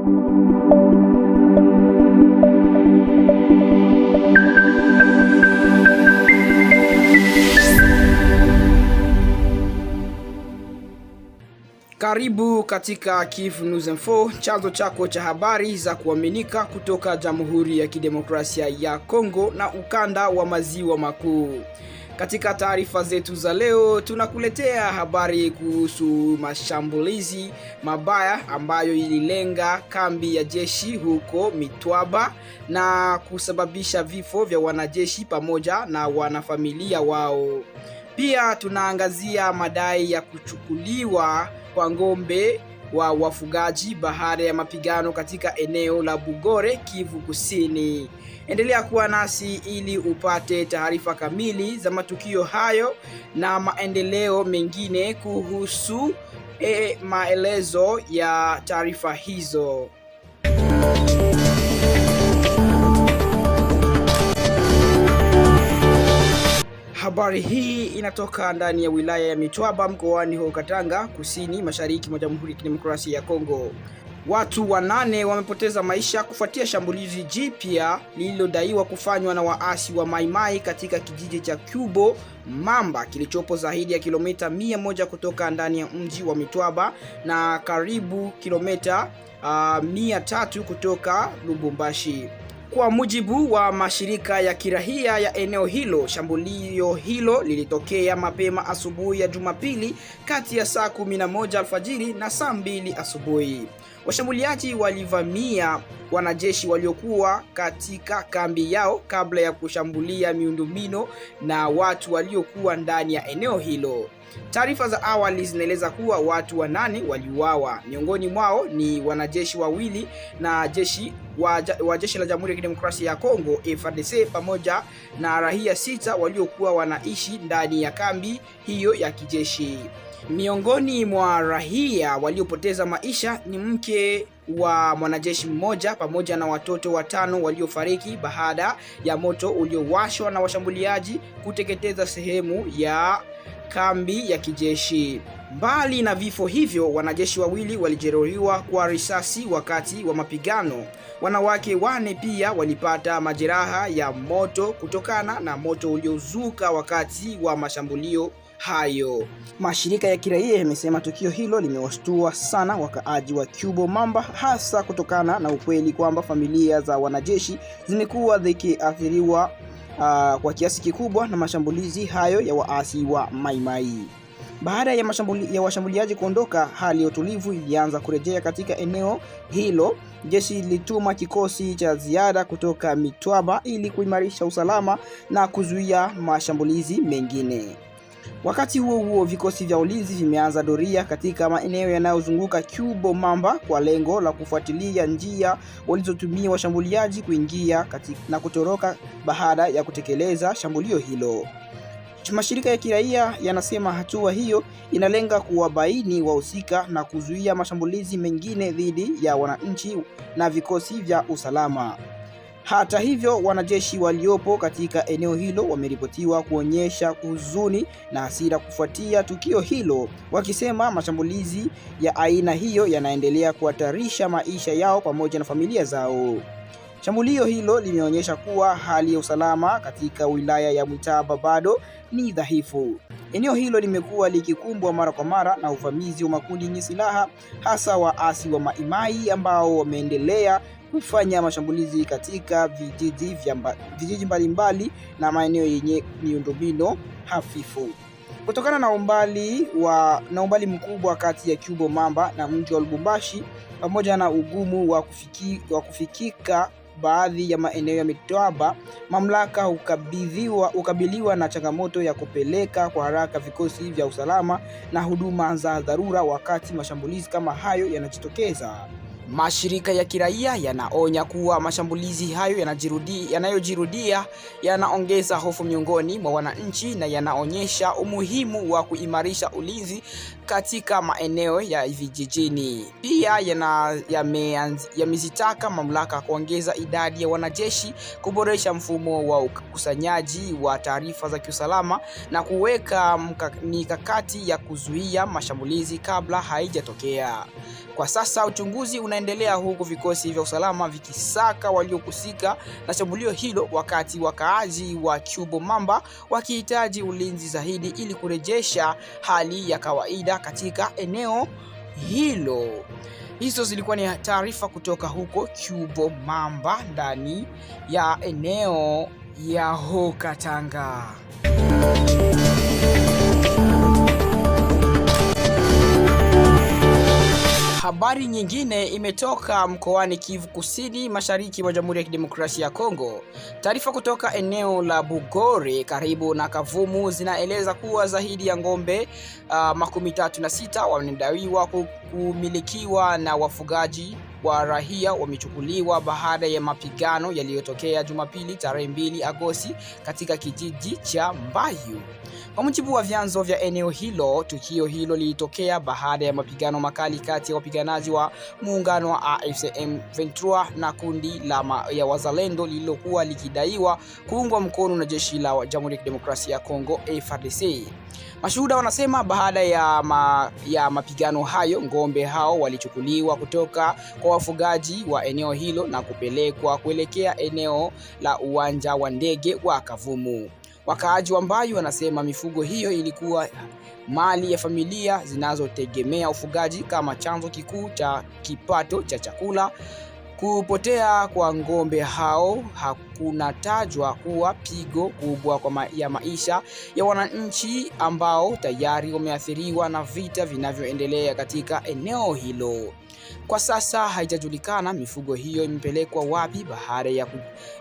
Karibu katika Kivu News Info, chanzo chako cha habari za kuaminika kutoka Jamhuri ya Kidemokrasia ya Kongo na ukanda wa maziwa makuu. Katika taarifa zetu za leo, tunakuletea habari kuhusu mashambulizi mabaya ambayo ililenga kambi ya jeshi huko Mitwaba na kusababisha vifo vya wanajeshi pamoja na wanafamilia wao. Pia tunaangazia madai ya kuchukuliwa kwa ngombe wa wafugaji baada ya mapigano katika eneo la Bugore, Kivu Kusini. Endelea kuwa nasi ili upate taarifa kamili za matukio hayo na maendeleo mengine kuhusu maelezo ya taarifa hizo. Habari hii inatoka ndani ya wilaya ya Mitwaba mkoani huko Katanga, kusini mashariki mwa Jamhuri ya Kidemokrasia ya Kongo. Watu 8 wamepoteza maisha kufuatia shambulizi jipya lililodaiwa kufanywa na waasi wa Mai Mai katika kijiji cha Kubo Mamba kilichopo zaidi ya kilomita 100 kutoka ndani ya mji wa Mitwaba na karibu kilomita 300 kutoka Lubumbashi. Kwa mujibu wa mashirika ya kirahia ya eneo hilo, shambulio hilo lilitokea mapema asubuhi ya Jumapili kati ya saa 11 alfajiri na saa 2 asubuhi. Washambuliaji walivamia wanajeshi waliokuwa katika kambi yao kabla ya kushambulia miundombinu na watu waliokuwa ndani ya eneo hilo. Taarifa za awali zinaeleza kuwa watu 8 waliuawa. Miongoni mwao ni wanajeshi 2 na jeshi la Jamhuri ya Kidemokrasia ya Kongo FARDC pamoja na raia 6 waliokuwa wanaishi ndani ya kambi hiyo ya kijeshi. Miongoni mwa raia waliopoteza maisha ni mke wa mwanajeshi mmoja pamoja na watoto 5 waliofariki baada ya moto uliowashwa na washambuliaji kuteketeza sehemu ya kambi ya kijeshi. Mbali na vifo hivyo, wanajeshi 2 walijeruhiwa kwa risasi wakati wa mapigano. Wanawake 4 pia walipata majeraha ya moto kutokana na moto uliozuka wakati wa mashambulio hayo. Mashirika ya kiraia yamesema tukio hilo limewashtua sana wakaaji wa Kubo Mamba, hasa kutokana na ukweli kwamba familia za wanajeshi zimekuwa zikiathiriwa kwa kiasi kikubwa na mashambulizi hayo ya waasi wa Mai Mai. Baada ya washambuliaji kuondoka, hali ya utulivu ilianza kurejea katika eneo hilo. Jeshi lilituma kikosi cha ziada kutoka Mitwaba ili kuimarisha usalama na kuzuia mashambulizi mengine. Wakati huo huo, vikosi vya ulinzi vimeanza doria katika maeneo yanayozunguka Kubo Mamba kwa lengo la kufuatilia njia walizotumia washambuliaji kuingia na kutoroka baada ya kutekeleza shambulio hilo. Mashirika ya kiraia yanasema hatua hiyo inalenga kuwabaini wahusika na kuzuia mashambulizi mengine dhidi ya wananchi na vikosi vya usalama. Hata hivyo, wanajeshi waliopo katika eneo hilo wameripotiwa kuonyesha huzuni na hasira kufuatia tukio hilo, wakisema mashambulizi ya aina hiyo yanaendelea kuhatarisha maisha yao pamoja na familia zao. Shambulio hilo limeonyesha kuwa hali ya usalama katika wilaya ya Mitwaba bado ni dhaifu. Eneo hilo limekuwa likikumbwa mara kwa mara na uvamizi wa makundi yenye silaha, hasa waasi wa Mai Mai ambao wameendelea kufanya mashambulizi katika vijiji mbalimbali na maeneo yenye miundombinu hafifu. Kutokana na umbali mkubwa kati ya Kubo Mamba na mji wa Lubumbashi pamoja na ugumu wa kufikika baadhi ya maeneo ya Mitwaba, mamlaka hukabiliwa na changamoto ya kupeleka kwa haraka vikosi vya usalama na huduma za dharura wakati mashambulizi kama hayo yanajitokeza. Mashirika ya kiraia yanaonya kuwa mashambulizi hayo yanayojirudia yanaongeza hofu miongoni mwa wananchi na yanaonyesha umuhimu wa kuimarisha ulinzi katika maeneo ya vijijini. Pia yamezitaka mamlaka kuongeza idadi ya wanajeshi, kuboresha mfumo wa ukusanyaji wa taarifa za kiusalama na kuweka mikakati ya kuzuia mashambulizi kabla haijatokea. Kwa sasa uchunguzi unaendelea huku vikosi vya usalama vikisaka waliohusika na shambulio hilo, wakati wakaaji wa Cubo Mamba wakihitaji ulinzi zaidi ili kurejesha hali ya kawaida katika eneo hilo. Hizo zilikuwa ni taarifa kutoka huko Cubo Mamba ndani ya eneo ya Haut-Katanga. Habari nyingine imetoka mkoani Kivu Kusini, mashariki mwa Jamhuri ya Kidemokrasia ya Kongo. Taarifa kutoka eneo la Bugore karibu na Kavumu zinaeleza kuwa zaidi ya ng'ombe 36 wanadaiwa kumilikiwa na wafugaji wa raia wamechukuliwa baada ya mapigano yaliyotokea Jumapili tarehe 2 Agosti katika kijiji cha Mbayu. Kwa mujibu wa vyanzo vya eneo hilo, tukio hilo lilitokea baada ya mapigano makali kati ya wapiganaji wa muungano wa AFC M23 na kundi ya wazalendo lililokuwa likidaiwa kuungwa mkono na jeshi la Jamhuri ya Kidemokrasia ya Kongo FARDC. Mashuhuda wanasema baada ya mapigano hayo, ng'ombe hao walichukuliwa kutoka kwa wafugaji wa eneo hilo na kupelekwa kuelekea eneo la uwanja wa ndege wa Kavumu. Wakaaji wa Mbayu wanasema mifugo hiyo ilikuwa mali ya familia zinazotegemea ufugaji kama chanzo kikuu cha kipato cha chakula. Kupotea kwa ng'ombe hao hakunatajwa kuwa pigo kubwa ya maisha ya wananchi ambao tayari wameathiriwa na vita vinavyoendelea katika eneo hilo. Kwa sasa haijajulikana mifugo hiyo imepelekwa wapi baada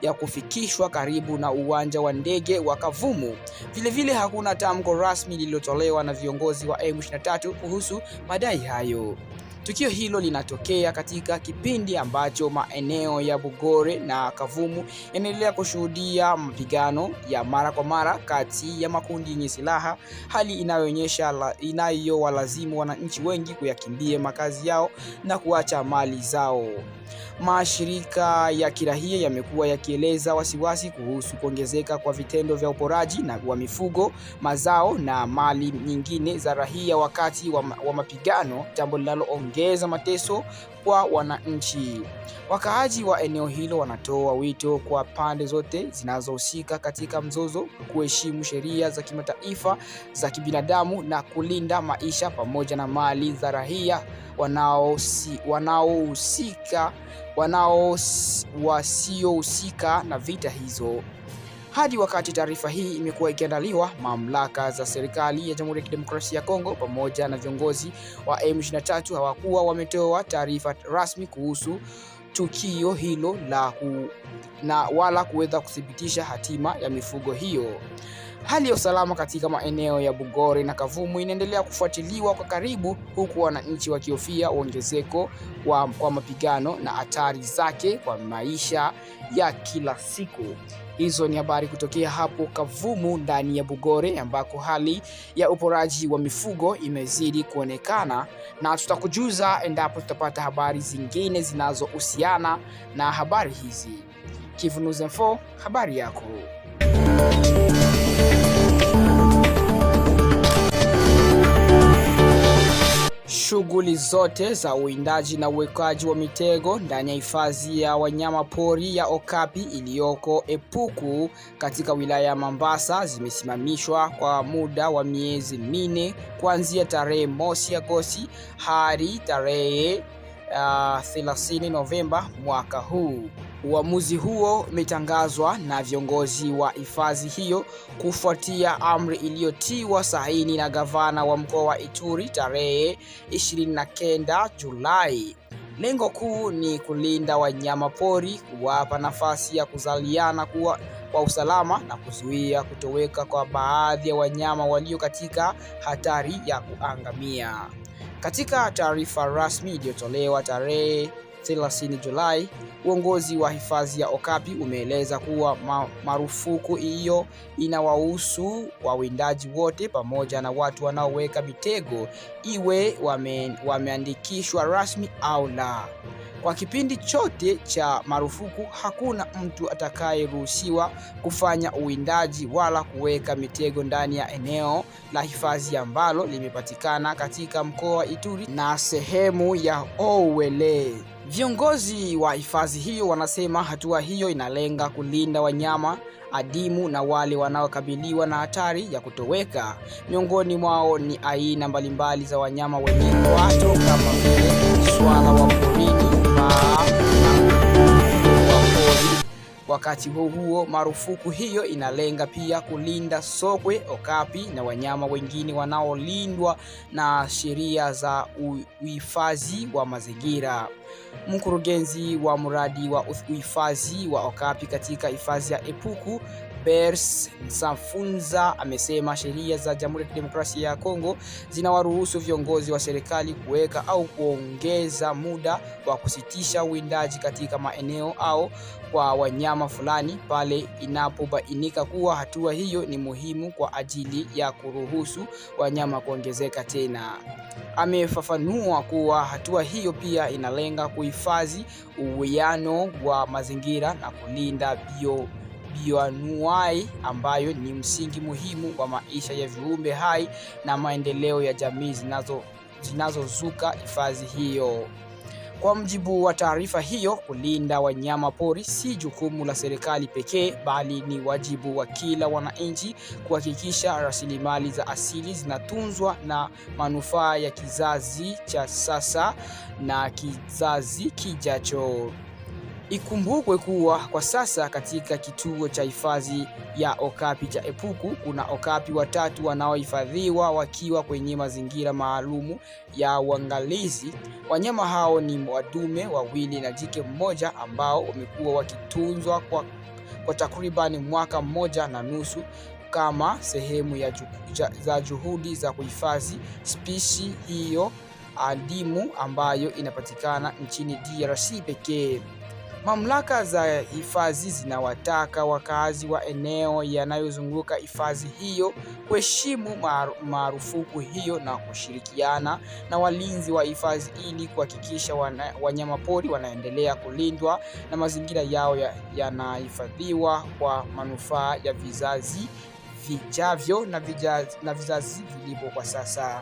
ya kufikishwa karibu na uwanja wa ndege wa Kavumu. Vilevile hakuna tamko rasmi lililotolewa na viongozi wa M23 kuhusu madai hayo. Tukio hilo linatokea katika kipindi ambacho maeneo ya Bugore na Kavumu yanaendelea kushuhudia mapigano ya mara kwa mara kati ya makundi yenye silaha, hali inayowalazimu wananchi wengi kuyakimbia makazi yao na kuacha mali zao. Mashirika ya kiraia yamekuwa yakieleza wasiwasi kuhusu kuongezeka kwa vitendo vya uporaji wa mifugo, mazao na mali nyingine za raia wakati wa mapigano, jambo linaloongeza mateso kwa wananchi. Wakaaji wa eneo hilo wanatoa wito kwa pande zote zinazohusika katika mzozo kuheshimu sheria za kimataifa za kibinadamu na kulinda maisha pamoja na mali za raia wasiohusika na vita hizo. Hadi wakati taarifa hii imekuwa ikiandaliwa, mamlaka za serikali ya Jamhuri ya Kidemokrasia ya Kongo pamoja na viongozi wa M23 hawakuwa wametoa taarifa rasmi kuhusu tukio hilo wala kuweza kuthibitisha hatima ya mifugo hiyo. Hali ya usalama katika maeneo ya Bugore na Kavumu inaendelea kufuatiliwa kwa karibu, huku wananchi wakihofia ongezeko kwa mapigano na hatari zake kwa maisha ya kila siku. Hizo ni habari kutokea hapo Kavumu ndani ya Bugore, ambako hali ya uporaji wa mifugo imezidi kuonekana, na tutakujuza endapo tutapata habari zingine zinazohusiana na habari hizi. Kivu News Info, habari yako. Shughuli zote za uwindaji na uwekaji wa mitego ndani ya hifadhi ya wanyama pori ya Okapi iliyoko Epuku katika wilaya ya Mambasa zimesimamishwa kwa muda wa miezi 4 kuanzia tarehe 1 Agosti hadi tarehe 30 Novemba mwaka huu. Uamuzi huo umetangazwa na viongozi wa hifadhi hiyo kufuatia amri iliyotiwa saini na gavana wa mkoa wa Ituri tarehe 29 Julai. Lengo kuu ni kulinda wanyama pori, kuwapa nafasi ya kuzaliana kwa usalama na kuzuia kutoweka kwa baadhi ya wanyama walio katika hatari ya kuangamia. Katika taarifa rasmi iliyotolewa tarehe 30 Julai, uongozi wa hifadhi ya Okapi umeeleza kuwa marufuku hiyo inawahusu wawindaji wote pamoja na watu wanaoweka mitego, iwe wameandikishwa rasmi au la. Kwa kipindi chote cha marufuku, hakuna mtu atakayeruhusiwa kufanya uwindaji wala kuweka mitego ndani ya eneo la hifadhi ambalo limepatikana katika mkoa wa Ituri na sehemu ya Ouele. Viongozi wa hifadhi hiyo wanasema hatua hiyo inalenga kulinda wanyama adimu na wale wanaokabiliwa na hatari ya kutoweka. Miongoni mwao ni aina mbalimbali za wanyama wenye kwato kama vile swala wa porini, paa na pori. Wakati huo marufuku hiyo inalenga pia kulinda sokwe, okapi na wanyama wengine wanaolindwa na sheria za uhifadhi wa mazingira. Mkurugenzi wa mradi wa uhifadhi wa okapi katika hifadhi ya Epuku, Bers Nsafunza, amesema sheria za Jamhuri ya Kidemokrasia ya Kongo zinawaruhusu viongozi wa serikali kuweka au kuongeza muda wa kusitisha uwindaji katika maeneo au kwa wanyama fulani pale inapobainika kuwa hatua hiyo ni muhimu kwa ajili ya kuruhusu wanyama kuongezeka tena. Amefafanua kuwa hatua hiyo pia inalenga kuhifadhi uwiano wa mazingira na kulinda bioanuai ambayo ni msingi muhimu wa maisha ya viumbe hai na maendeleo ya jamii zinazozuka hifadhi hiyo. Kwa mjibu wa taarifa hiyo, kulinda wanyama pori si jukumu la serikali pekee, bali ni wajibu wa kila wananchi kuhakikisha rasilimali za asili zinatunzwa na manufaa ya kizazi cha sasa na kizazi kijacho. Ikumbukwe kuwa kwa sasa katika kituo cha hifadhi ya okapi cha Epuku kuna okapi watatu wanaohifadhiwa wakiwa kwenye mazingira maalumu ya uangalizi. Wanyama hao ni wadume wawili na jike mmoja ambao wamekuwa wakitunzwa kwa takriban mwaka mmoja na nusu kama sehemu za juhudi za kuhifadhi spishi hiyo adimu ambayo inapatikana nchini DRC pekee. Mamlaka za hifadhi zinawataka wakazi wa eneo yanayozunguka hifadhi hiyo kuheshimu marufuku hiyo na kushirikiana na walinzi wa hifadhi ili kuhakikisha wanyamapori wanaendelea kulindwa na mazingira yao yanahifadhiwa kwa manufaa ya vizazi vijavyo na vizazi vilivyo kwa sasa.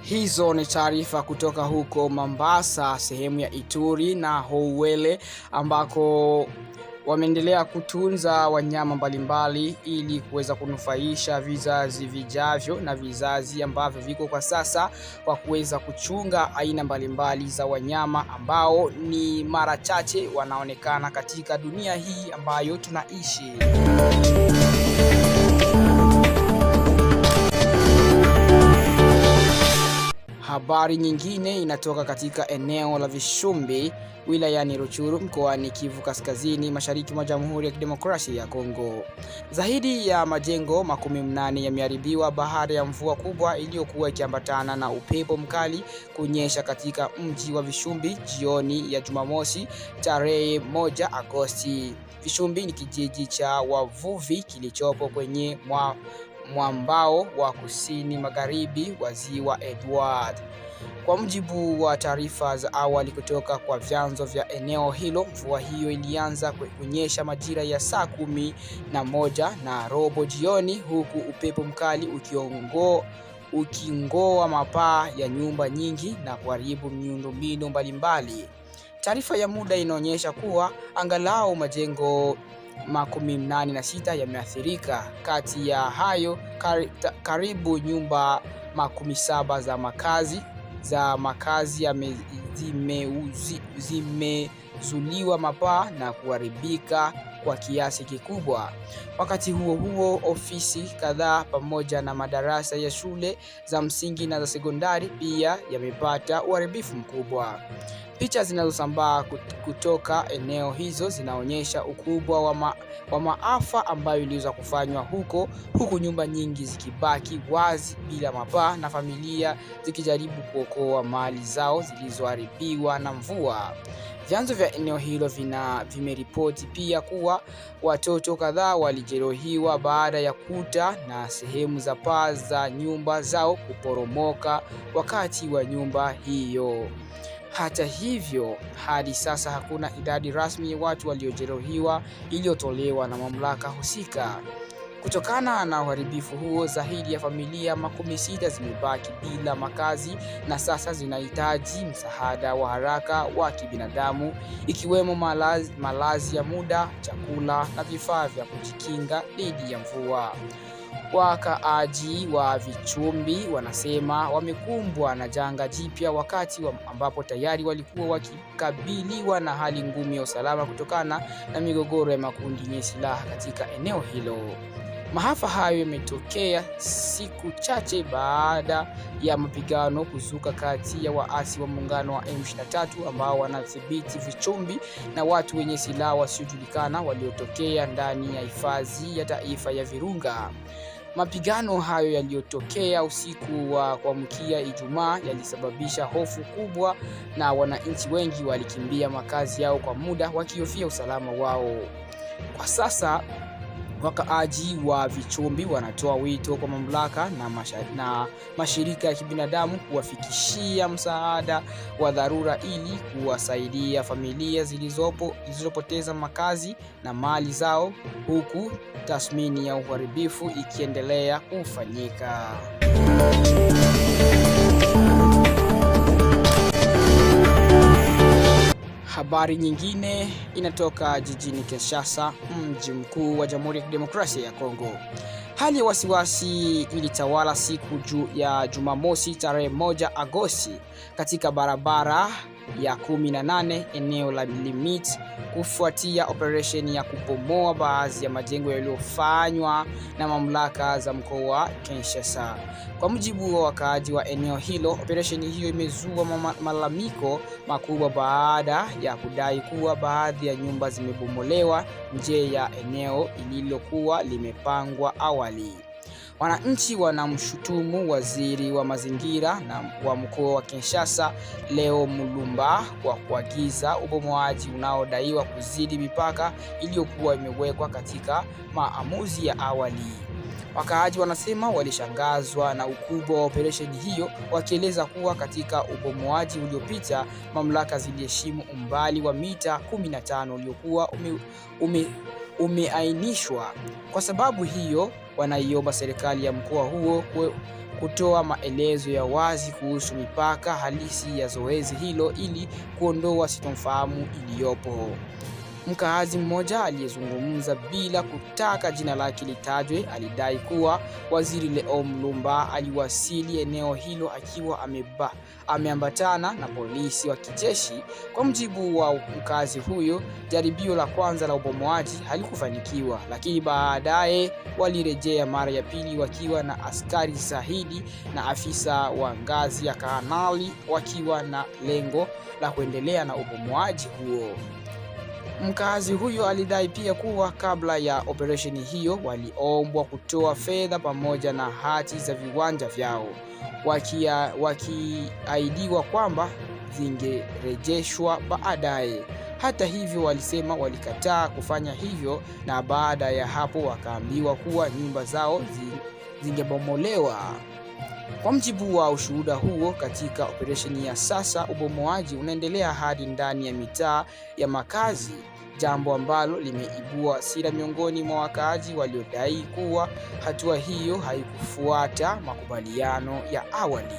Hizo ni taarifa kutoka huko Mombasa, sehemu ya Ituri na Ouele, ambako wameendelea kutunza wanyama mbalimbali ili kuweza kunufaisha vizazi vijavyo na vizazi ambavyo viko kwa sasa, kwa kuweza kuchunga aina mbalimbali za wanyama ambao ni mara chache wanaonekana katika dunia hii ambayo tunaishi. Habari nyingine inatoka katika eneo la Vishumbi wilayani Rutshuru mkoani Kivu Kaskazini, mashariki mwa Jamhuri ya Kidemokrasia ya Kongo. Zaidi ya majengo 80 yameharibiwa baada ya mvua kubwa iliyokuwa ikiambatana na upepo mkali kunyesha katika mji wa Vishumbi jioni ya Jumamosi tarehe 1 Agosti. Vishumbi ni kijiji cha wavuvi kilichopo kwenye mwambao wa kusini magharibi wa Ziwa Edward. Kwa mujibu wa taarifa za awali kutoka kwa vyanzo vya eneo hilo, mvua hiyo ilianza kunyesha majira ya saa 11:15 jioni, huku upepo mkali ukingoa mapaa ya nyumba nyingi na kuharibu miundombinu mbalimbali. Taarifa ya muda inaonyesha kuwa angalau majengo 86 yameathirika. Kati ya hayo karibu nyumba 17 za makazi zimezuliwa mapaa na kuharibika kwa kiasi kikubwa. Wakati huo ofisi kadhaa pamoja na madarasa ya shule za msingi na za sekondari pia yamepata uharibifu mkubwa. Picha zinazosambaa kutoka eneo hizo zinaonyesha ukubwa wa maafa ambayo iliweza kufanywa huku nyumba nyingi zikibaki wazi bila mapaa na familia zikijaribu kuokoa mali zao zilizoharibiwa na mvua. Vyanzo vya eneo hilo vimeripoti pia kuwa watoto kadhaa walijeruhiwa baada ya kuta na sehemu za paa za nyumba zao kuporomoka wakati wa nyumba hiyo. Hata hivyo, hadi sasa hakuna idadi rasmi ya watu waliojeruhiwa iliyotolewa na mamlaka husika. Kutokana na uharibifu huo, zaidi ya familia 60 zimebaki bila makazi na sasa zinahitaji msaada wa haraka wa kibinadamu, ikiwemo malazi ya muda, chakula na vifaa vya kujikinga dhidi ya mvua. Wakaaji wa Vichumbi wanasema wamekumbwa na janga jipya wakati ambapo tayari walikuwa wakikabiliwa na hali ngumu ya usalama kutokana na migogoro ya makundi yenye silaha katika eneo hilo. Maafa hayo yametokea siku chache baada ya mapigano kuzuka kati ya waasi wa muungano wa M23 ambao wanadhibiti Vichumbi na watu wenye silaha wasiojulikana waliotokea ndani ya hifadhi ya taifa ya Virunga. Mapigano hayo yaliyotokea usiku wa kuamkia Ijumaa yalisababisha hofu kubwa na wananchi wengi walikimbia makazi yao kwa muda wakihofia usalama wao. Kwa sasa wakaaji wa Vichumbi wanatoa wito kwa mamlaka na mashirika ya kibinadamu kuwafikishia msaada wa dharura ili kuwasaidia familia zilizopoteza makazi na mali zao, huku tathmini ya uharibifu ikiendelea kufanyika. Habari nyingine inatoka jijini Kinshasa, mji mkuu wa Jamhuri ya Kidemokrasia ya Kongo. Hali ya wasiwasi ilitawala siku ya Jumamosi tarehe 1 Agosti katika barabara ya 18 eneo la Limit kufuatia operesheni ya kubomoa baadhi ya majengo yaliyofanywa na mamlaka za mkoa wa Kinshasa. Kwa mujibu wa wakaaji wa eneo hilo, operesheni hiyo imezua malalamiko makubwa baada ya kudai kuwa baadhi ya nyumba zimebomolewa nje ya eneo lililokuwa limepangwa awali. Wananchi wanamshutumu waziri wa mazingira na wa mkoa wa Kinshasa Leo Mulumba kwa kuagiza ubomoaji unaodaiwa kuzidi mipaka iliyokuwa imewekwa katika maamuzi ya awali. Wakaaji wanasema walishangazwa na ukubwa wa operesheni hiyo, wakieleza kuwa katika ubomoaji uliopita mamlaka ziliheshimu umbali wa mita 15 uliokuwa umeainishwa. Kwa sababu hiyo, wanaiomba serikali ya mkoa huo kutoa maelezo ya wazi kuhusu mipaka halisi ya zoezi hilo ili kuondoa sintofahamu iliyopo. Mkaazi mmoja aliyezungumza bila kutaka jina lake litajwe alidai kuwa waziri Leo Mulumba aliwasili eneo hilo akiwa ameambatana na polisi wa kijeshi. Kwa mujibu wa mkaazi huyo, jaribio la kwanza la ubomoaji halikufanikiwa, lakini baadaye walirejea mara ya pili wakiwa na askari zaidi na afisa wa ngazi ya kanali wakiwa na lengo la kuendelea na ubomoaji huo. Mkazi huyo alidai pia kuwa kabla ya operesheni hiyo waliombwa kutoa fedha pamoja na hati za viwanja vyao, wakiahidiwa kwamba zingerejeshwa baadaye. Hata hivyo, walisema walikataa kufanya hivyo na baada ya hapo wakaambiwa kuwa nyumba zao zingebomolewa. Kwa mjibu wa ushuhuda huo, katika operesheni ya sasa ubomoaji unaendelea hadi ndani ya mitaa ya makazi, jambo ambalo limeibua hasira miongoni mwa wakaaji waliodai kuwa hatua hiyo haikufuata makubaliano ya awali.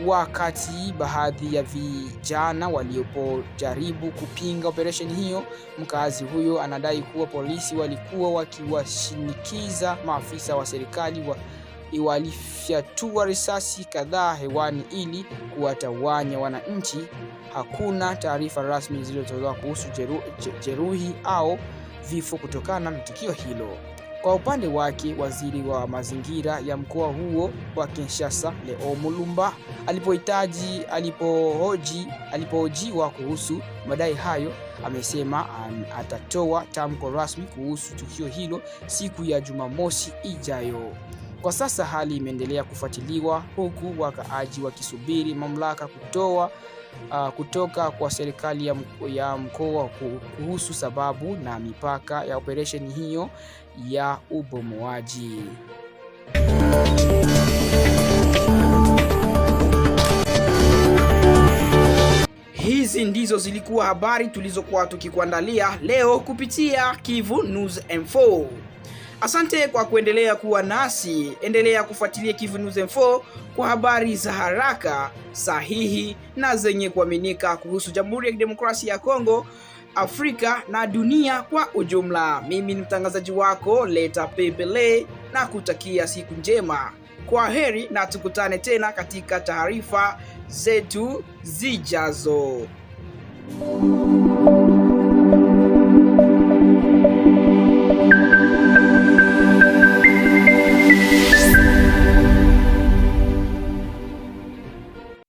Wakati baadhi ya vijana walipojaribu kupinga operesheni hiyo, mkazi huyo anadai kuwa polisi walikuwa wakiwashinikiza maafisa wa serikali walifyatua risasi kadhaa hewani ili kuwatawanya wananchi. Hakuna taarifa rasmi zilizotolewa kuhusu jeruhi au vifo kutokana na tukio hilo. Kwa upande wake, waziri wa mazingira ya mkoa huo wa Kinshasa Leo Mulumba alipohojiwa kuhusu madai hayo, amesema atatoa tamko rasmi kuhusu tukio hilo siku ya Jumamosi ijayo. Kwa sasa hali imeendelea kufuatiliwa huku wakaaji wakisubiri mamlaka kutoka kwa serikali ya mkoa kuhusu sababu na mipaka ya operesheni hiyo ya ubomoaji. Hizi ndizo zilikuwa habari tulizokuwa tukikuandalia leo kupitia Kivu News Info. Asante kwa kuendelea kuwa nasi. Endelea kufuatilia Kivu News Info kwa habari za haraka, sahihi na zenye kuaminika kuhusu Jamhuri ya Kidemokrasia ya Kongo, Afrika na dunia kwa ujumla. Mimi ni mtangazaji wako Leta Pepele na kutakia siku njema. Kwa heri na tukutane tena katika taarifa zetu zijazo.